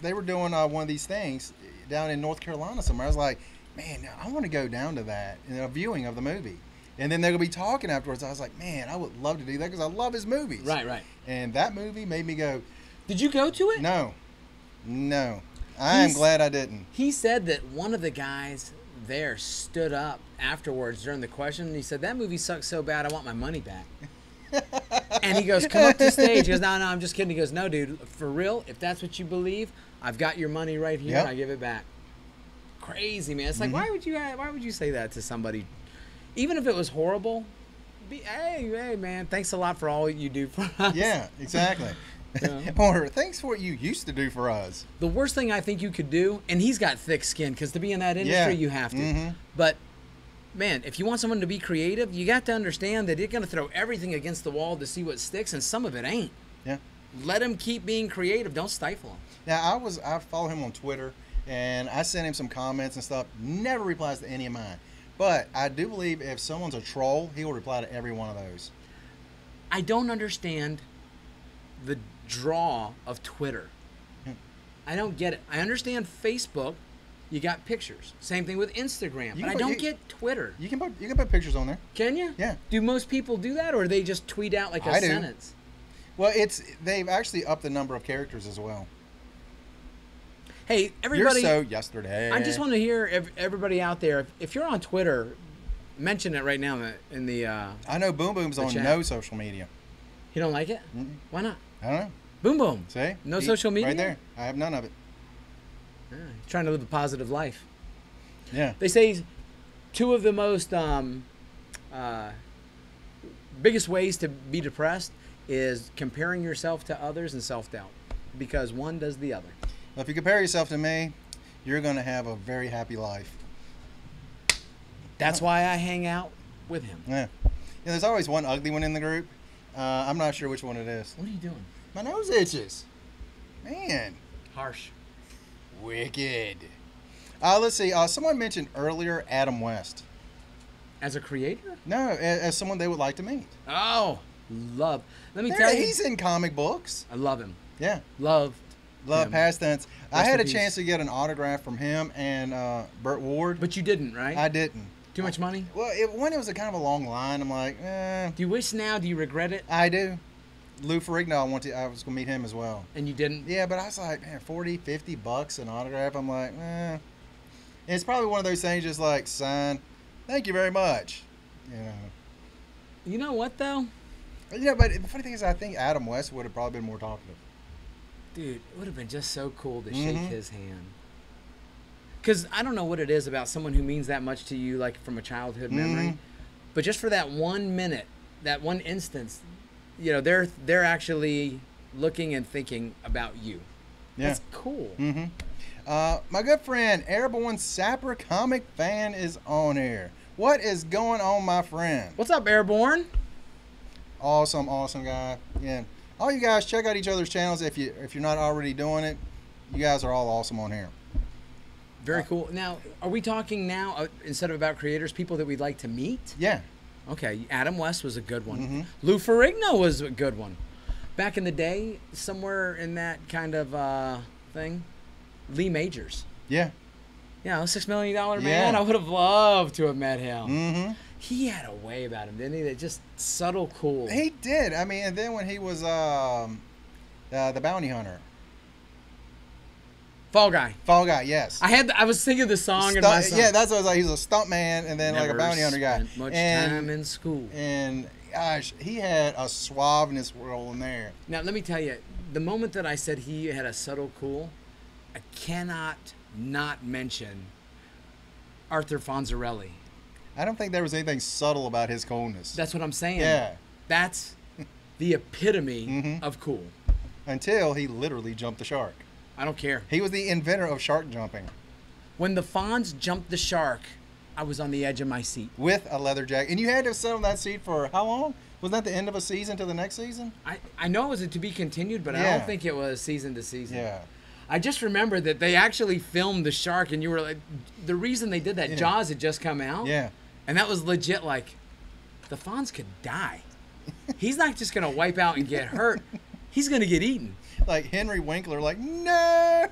they were doing one of these things down in North Carolina somewhere. I was like, man, I want to go down to that a viewing of the movie. And then they're going to be talking afterwards. I was like, man, I would love to do that because I love his movies. Right. And that movie made me go. Did you go to it? No. I am glad I didn't. He said that one of the guys there stood up afterwards during the question. And he said, that movie sucks so bad, I want my money back. And he goes, come up to stage. He goes, no, I'm just kidding. He goes, no, dude, for real, if that's what you believe, I've got your money right here, and I give it back. Crazy, man. It's like, why would you say that to somebody? Even if it was horrible, hey, man, thanks a lot for all you do for us. Yeah, exactly. Yeah. Or thanks for what you used to do for us. The worst thing I think you could do, and he's got thick skin, because to be in that industry, you have to. But, man, if you want someone to be creative, you got to understand that you're going to throw everything against the wall to see what sticks, and some of it ain't. Yeah. Let him keep being creative. Don't stifle him. Now, I follow him on Twitter, and I sent him some comments and stuff. Never replies to any of mine. But I do believe if someone's a troll, he will reply to every one of those. I don't understand the draw of Twitter. I don't get it. I understand Facebook. You got pictures. Same thing with Instagram. But I don't get Twitter. You can put pictures on there. Can you? Yeah. Do most people do that, or they just tweet out like a sentence? Well, they've actually upped the number of characters as well. Hey, everybody! You're so yesterday. I just want to hear everybody out there. If you're on Twitter, mention it right now in the. I know Boom Boom's on no social media. He don't like it? Why not? I don't know. Boom Boom. See? No social media? Right there. I have none of it. Trying to live a positive life. Yeah. They say two of the most biggest ways to be depressed is comparing yourself to others and self-doubt, because one does the other. Well, if you compare yourself to me, you're going to have a very happy life. That's why I hang out with him. Yeah. There's always one ugly one in the group. I'm not sure which one it is. What are you doing? My nose itches. Man. Harsh. Wicked. Let's see. Someone mentioned earlier Adam West. As a creator? No, as someone they would like to meet. Oh, love. Let me tell you. He's in comic books. I love him. Yeah. Love past tense. I had a chance to get an autograph from him and Burt Ward. But you didn't, right? I didn't. Too much money? Well, when it was a kind of a long line, I'm like, Do you wish now? Do you regret it? I do. Lou Ferrigno, I was going to meet him as well. And you didn't? Yeah, but I was like, man, $40, $50 an autograph. I'm like, And it's probably one of those things just like, sign, thank you very much. You know what, though? Yeah, but the funny thing is I think Adam West would have probably been more talkative. Dude, it would have been just so cool to shake his hand. Because I don't know what it is about someone who means that much to you, like from a childhood memory. But just for that 1 minute, that one instance, they're actually looking and thinking about you. Yeah. That's cool. My good friend, Airborne Sapper Comic Fan is on here. What is going on, my friend? What's up, Airborne? Awesome guy. Yeah. All you guys, check out each other's channels if you're not already doing it. You guys are all awesome on here. Very cool. Now, are we talking now, instead of about creators, people that we'd like to meet? Yeah. Okay, Adam West was a good one. Lou Ferrigno was a good one. Back in the day, somewhere in that kind of thing, Lee Majors. Yeah. Yeah, $6 million man. I would have loved to have met him. He had a way about him, didn't he? That just subtle cool. He did. I mean, and then when he was the bounty hunter. Fall Guy. Fall Guy, yes. I was singing the song in my song. Yeah, that's what I was like. He was a stunt man and then like a bounty hunter guy. Much time in school. And gosh, he had a suaveness roll in there. Now let me tell you, the moment that I said he had a subtle cool, I cannot not mention Arthur Fonzarelli. I don't think there was anything subtle about his coolness. That's what I'm saying. Yeah. That's the epitome of cool. Until he literally jumped the shark. I don't care. He was the inventor of shark jumping. When the Fonz jumped the shark, I was on the edge of my seat. With a leather jacket. And you had to sit on that seat for how long? Wasn't that the end of a season to the next season? I know it was to be continued, but I don't think it was season to season. Yeah. I just remember that they actually filmed the shark, and you were like, the reason they did that, Jaws had just come out. Yeah. And that was legit like, the Fonz could die. He's not just going to wipe out and get hurt. he's gonna get eaten. Like Henry Winkler, like, no.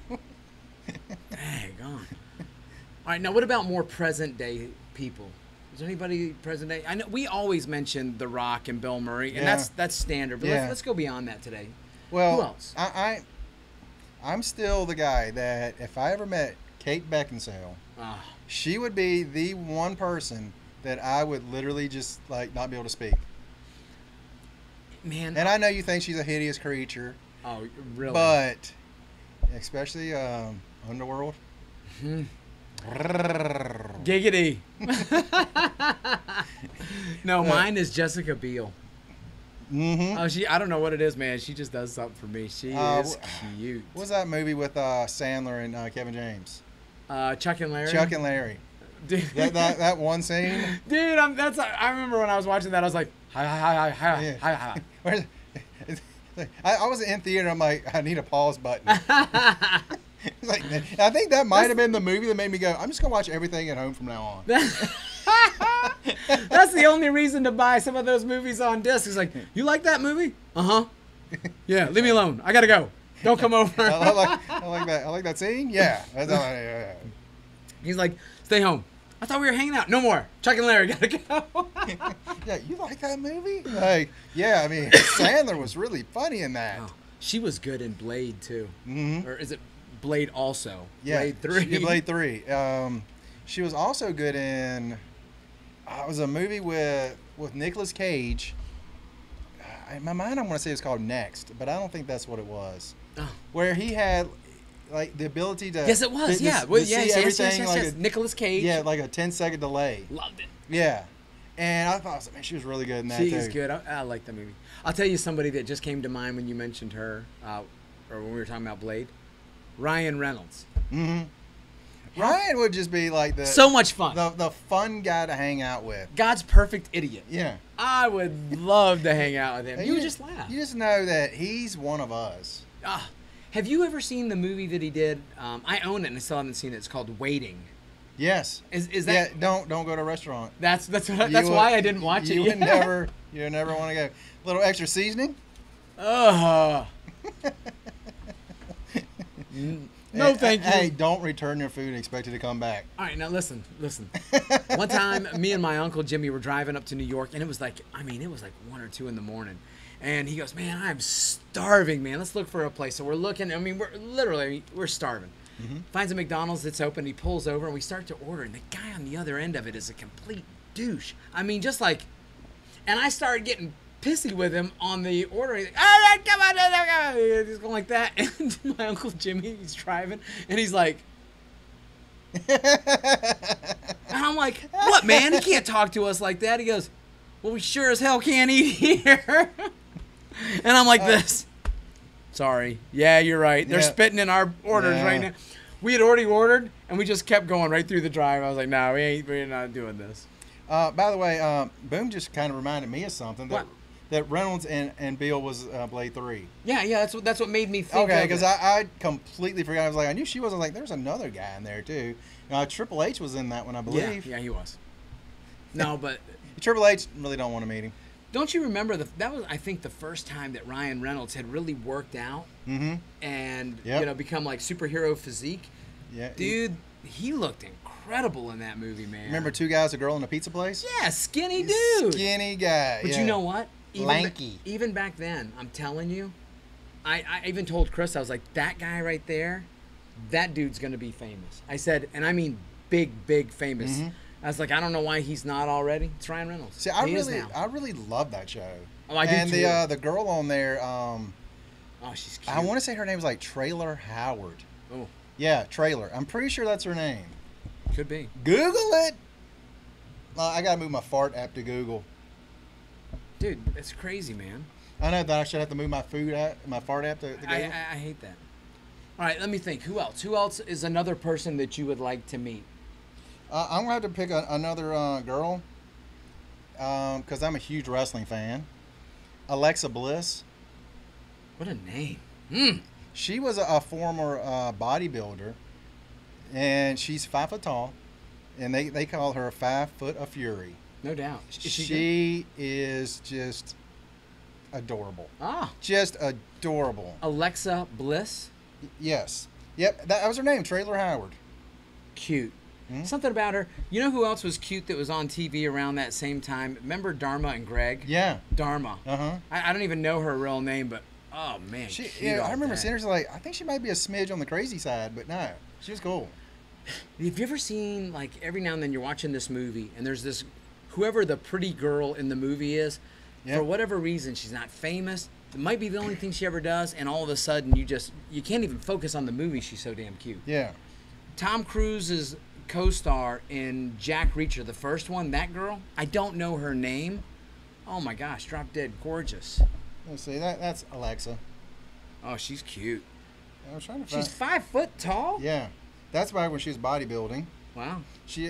Dang on. All right, now what about more present day people? Is there anybody present day? I know we always mention The Rock and Bill Murray, and that's standard. But let's go beyond that today. Well, who else? I'm still the guy that if I ever met Kate Beckinsale, she would be the one person that I would literally just like not be able to speak. Man, and I know you think she's a hideous creature. Oh, really? But especially Underworld. Mm-hmm. Giggity. No, mine is Jessica Biel. Mm-hmm. Oh, I don't know what it is, man. She just does something for me. She is cute. What was that movie with Sandler and Kevin James? Chuck and Larry. Chuck and Larry. Dude. That one scene. Dude, I remember when I was watching that, I was like, hi. I was in theater. I'm like, I need a pause button. Like, I think that might have been the movie that made me go, I'm just gonna watch everything at home from now on. That's the only reason to buy some of those movies on disc. It's like, you like that movie? Yeah, leave me alone. I gotta go. Don't come over. I like that scene. Yeah. He's like, stay home. I thought we were hanging out. No more. Chuck and Larry gotta go. Yeah, you like that movie? Like, yeah. I mean, Sandler was really funny in that. Oh, she was good in Blade too. Mm-hmm. Or is it Blade also? Yeah, Blade 3. Blade 3. She was also good in. It was a movie with Nicolas Cage. In my mind, I want to say it's called Next, but I don't think that's what it was. Oh. Where he had like the ability to. Yes, it was. Yeah. Yes. Nicolas Cage. Yeah, like a 10-second delay. Loved it. Yeah. And I thought, man, she was really good in that too. She's good. I like that movie. I'll tell you somebody that just came to mind when you mentioned her, or when we were talking about Blade. Ryan Reynolds. Mm-hmm. Ryan would just be like so much fun. The fun guy to hang out with. God's perfect idiot. Yeah. I would love to hang out with him. You would just laugh. You just know that he's one of us. Have you ever seen the movie that he did? I own it and I still haven't seen it. It's called Waiting. Yes. Is that? Yeah. Don't go to a restaurant. That's why I didn't watch it. You would never want to go. A little extra seasoning. No, thank you. Hey, don't return your food and expect it to come back. All right, now listen. One time, me and my Uncle Jimmy were driving up to New York, and it was like 1 or 2 in the morning. And he goes, man, I'm starving, man. Let's look for a place. So we're looking. I mean, we're starving. Mm-hmm. Finds a McDonald's that's open. He pulls over, and we start to order. And the guy on the other end of it is a complete douche. I mean, just like, and I started getting pissy with him on the order. He's like, all right, come on. He's going like that. And my Uncle Jimmy, he's driving, and he's like, and I'm like, what, man? He can't talk to us like that. He goes, well, we sure as hell can't eat here. And I'm like this. Sorry. Yeah, you're right. They're spitting in our orders right now. We had already ordered, and we just kept going right through the drive. I was like, no, we're not doing this. By the way, Boom just kind of reminded me of something. That Reynolds and Biel was Blade 3. Yeah, that's what made me think. Okay, because I completely forgot. I was like, I knew she was. I was like, there's another guy in there too. Triple H was in that one, I believe. Yeah, he was. No, but Triple H really don't want to meet him. Don't you remember that was, I think, the first time that Ryan Reynolds had really worked out and become like superhero physique? Yeah, dude, he looked incredible in that movie, man. Remember Two Guys, a Girl in a Pizza Place? Yeah, skinny dude. Skinny guy. But you know what? Lanky. Even back then, I'm telling you, I even told Chris, I was like, that guy right there, that dude's going to be famous. I said, and I mean big famous. Mm-hmm. I was like, I don't know why he's not already. It's Ryan Reynolds. See, I really love that show. Oh, I do too. And the girl on there, she's cute. I want to say her name was like Traylor Howard. Oh. Yeah, Traylor. I'm pretty sure that's her name. Could be. Google it. I got to move my fart app to Google. Dude, it's crazy, man. I know that I should have to move my fart app to Google. I hate that. All right, let me think. Who else? Who else is another person that you would like to meet? I'm going to have to pick another girl because I'm a huge wrestling fan. Alexa Bliss. What a name. She was a former bodybuilder, and she's 5 foot tall, and they call her 5 foot of fury. No doubt. She is just adorable. Ah. Just adorable. Alexa Bliss. Yes. Yep. That was her name, Traylor Howard. Cute. Something about her. You know who else was cute that was on TV around that same time? Remember Dharma and Greg? Yeah. Dharma. I don't even know her real name, but oh man, I remember seeing her. Like, I think she might be a smidge on the crazy side, but no, she was cool. Have you ever seen, like, every now and then you're watching this movie and there's this, whoever the pretty girl in the movie is, for whatever reason she's not famous. It might be the only thing she ever does, and all of a sudden you can't even focus on the movie. She's so damn cute. Yeah. Tom Cruise's co-star in Jack Reacher, the first one, that girl, I don't know her name. Oh my gosh, drop dead gorgeous. Let's see, that's Alexa. Oh, she's cute. I was trying to find... She's 5 foot tall? Yeah. That's back when she was bodybuilding. Wow.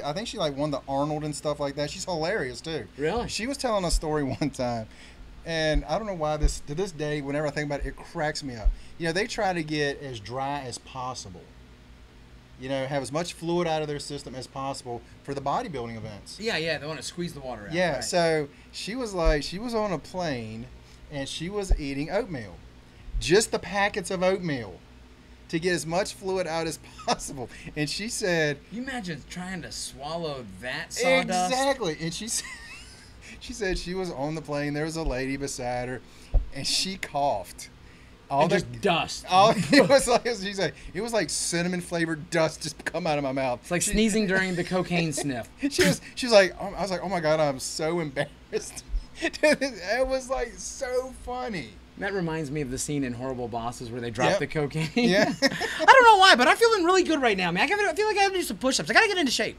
I think she like won the Arnold and stuff like that. She's hilarious too. Really? She was telling a story one time, and I don't know why to this day, whenever I think about it, it cracks me up. You know, they try to get as dry as possible. You know, have as much fluid out of their system as possible for the bodybuilding events. Yeah, they want to squeeze the water out. Yeah, right. So she was on a plane and she was eating oatmeal. Just the packets of oatmeal to get as much fluid out as possible. And she said... You imagine trying to swallow that sawdust? Exactly. And she said she was on the plane, there was a lady beside her, and she coughed. Just dust. It was like, she said, it was like cinnamon flavored dust just come out of my mouth. It's like sneezing during the cocaine sniff. She was like, I was like, oh my God, I'm so embarrassed. It was like so funny. That reminds me of the scene in Horrible Bosses where they drop the cocaine. Yeah. I don't know why, but I'm feeling really good right now, man. I feel like I have to do some push-ups. I got to get into shape.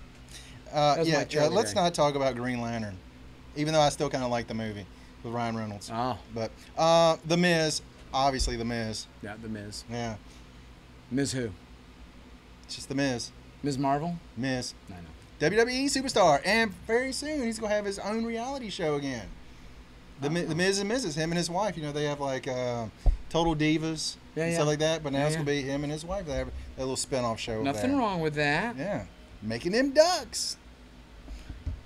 Let's not talk about Green Lantern, even though I still kind of like the movie with Ryan Reynolds. Oh. But The Miz, obviously The Miz. Yeah, The Miz. Yeah. Miz who? It's just The Miz. Miz Marvel? Miz. I know. WWE superstar, and very soon he's gonna have his own reality show again. The Miz and Mrs. Him and his wife. You know, they have like Total Divas and stuff like that. But now it's gonna be him and his wife. They have a little spinoff show. Nothing wrong with that. Yeah, making them ducks.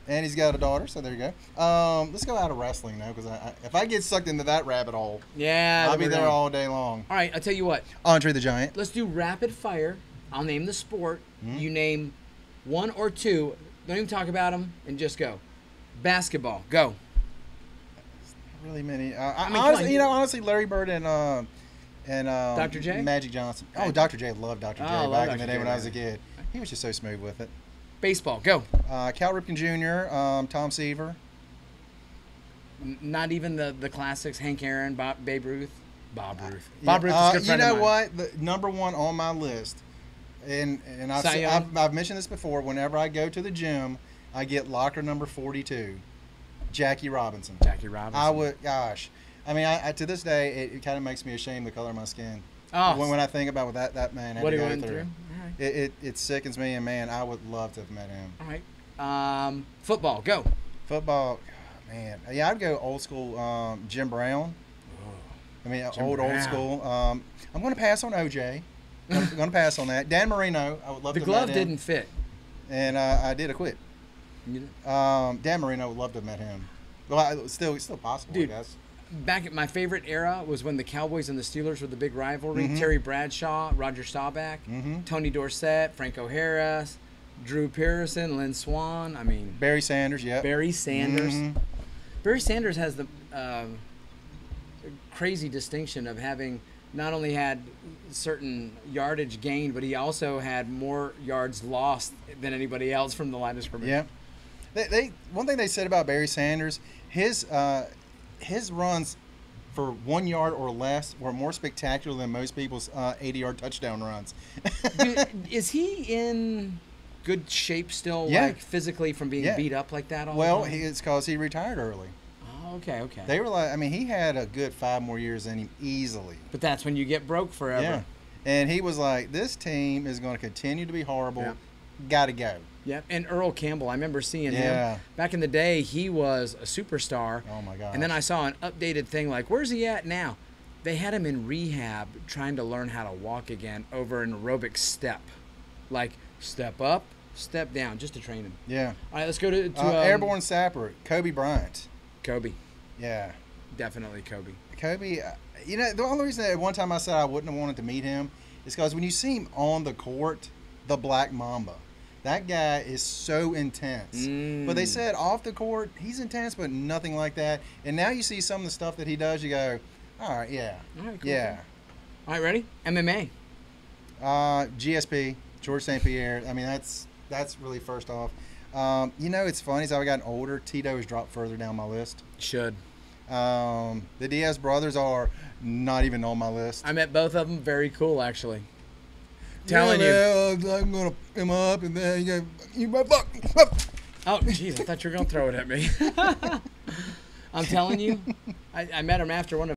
And he's got a daughter, so there you go. Let's go out of wrestling now, because if I get sucked into that rabbit hole, I'll be there all day long. All right, I'll tell you what. Andre the Giant. Let's do rapid fire. I'll name the sport. You name one or two. Don't even talk about them, and just go. Basketball. Go. Really many. Honestly, Larry Bird and Dr. J? Magic Johnson. Oh, Dr. J. Loved Dr. J back in the day when I was a kid. He was just so smooth with it. Baseball. Go. Cal Ripken Jr., Tom Seaver. Not even the classics. Hank Aaron, Babe Ruth. Bob Ruth. Bob Ruth is a good friend of mine. What? The number one on my list, and I've mentioned this before. Whenever I go to the gym, I get locker number 42. Jackie Robinson. Gosh. I mean, to this day, it kind of makes me ashamed the color of my skin. Oh. When I think about what that man had to go through. It sickens me, and man, I would love to have met him. All right. Football. Go. Football. Oh, man. Yeah, I'd go old school Jim Brown. I mean, old school. I'm going to pass on OJ. I'm going to pass on that. Dan Marino. I would love to have met him. The glove didn't fit. And I did quit. Dan Marino would love to have met him. Well, it's still possible, dude, I guess. Back at my favorite era was when the Cowboys and the Steelers were the big rivalry. Terry Bradshaw, Roger Staubach, Tony Dorsett, Franco Harris, Drew Pearson, Lynn Swann. I mean, Barry Sanders, yeah. Barry Sanders. Barry Sanders has the crazy distinction of having not only had certain yardage gained, but he also had more yards lost than anybody else from the line of scrimmage. Yeah. One thing they said about Barry Sanders, his runs for 1 yard or less were more spectacular than most people's 80-yard touchdown runs. Is he in good shape still, like physically from being beat up like that all the time? Well, it's because he retired early. Oh, okay. They were like, I mean, he had a good 5 more years in him easily. But that's when you get broke forever. Yeah. And he was like, this team is going to continue to be horrible. Yeah. Got to go. Yep, and Earl Campbell, I remember seeing him. Back in the day, he was a superstar. Oh, my gosh. And then I saw an updated thing like, where's he at now? They had him in rehab trying to learn how to walk again over an aerobic step. Like, step up, step down, just to train him. Yeah. All right, let's go to Airborne Sapper, Kobe Bryant. Kobe. Yeah. Definitely Kobe. Kobe, you know, the only reason that one time I said I wouldn't have wanted to meet him is because when you see him on the court, the Black Mamba, that guy is so intense. But they said off the court, he's intense, but nothing like that. And now you see some of the stuff that he does, you go, all right, yeah. All right, cool, yeah. Cool. All right, ready? MMA. GSP, George St. Pierre. I mean, that's really first off. You know, it's funny, as I've gotten older, Tito has dropped further down my list. Should. The Diaz brothers are not even on my list. I met both of them. Very cool, actually. Telling you. I'm going to him up, and then you my fuck. Oh, jeez, I thought you were going to throw it at me. I'm telling you, I met him after one of